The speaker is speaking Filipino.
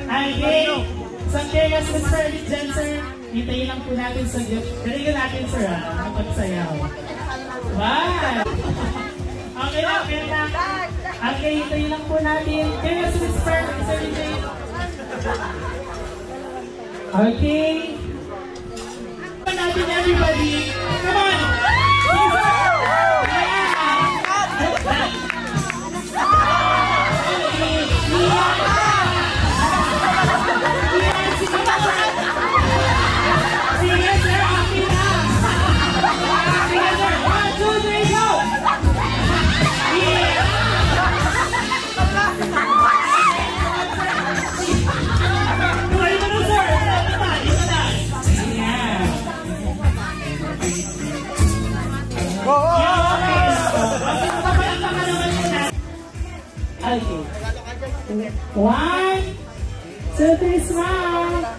Okay. Someday, as Mr. Dyan, sir, hintayin lang po natin sa galingan natin, sir, magpagsayaw. Bye! Okay lang, Kenta. Okay, hintayin lang po natin. Kaya as Mr. Dyan. Okay. Come natin, everybody. Come on! Okay. 1, 2, 3, smile.